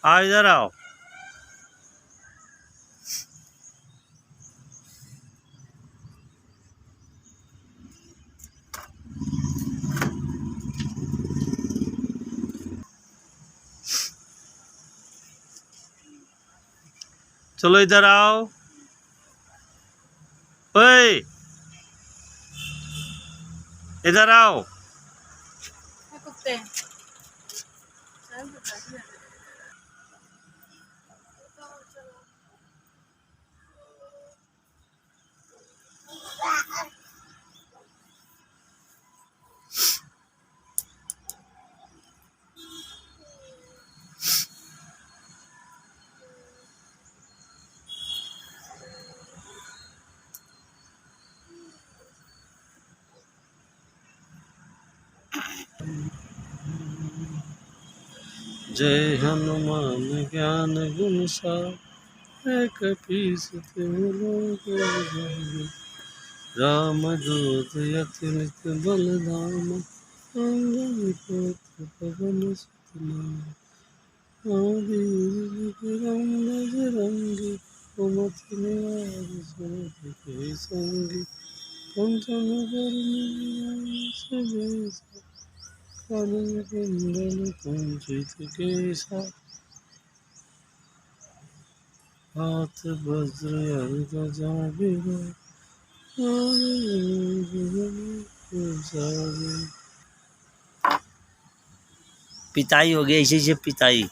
आओ इधर आओ। चलो इधर आओ। ओए इधर आओ। कुत्ते जय हनुमान ज्ञान गुण सागर कपीस राम दूत यति नित बलधाम अंजनी पुत्र पवन सुत विक्रम बजरंगी कुमति निवार सुमति के संगी कंचन वरण कुंडल कुंचित केसा हाथ वज्र ध्वजा विराज पिताई हो गई, ऐसे पिताई।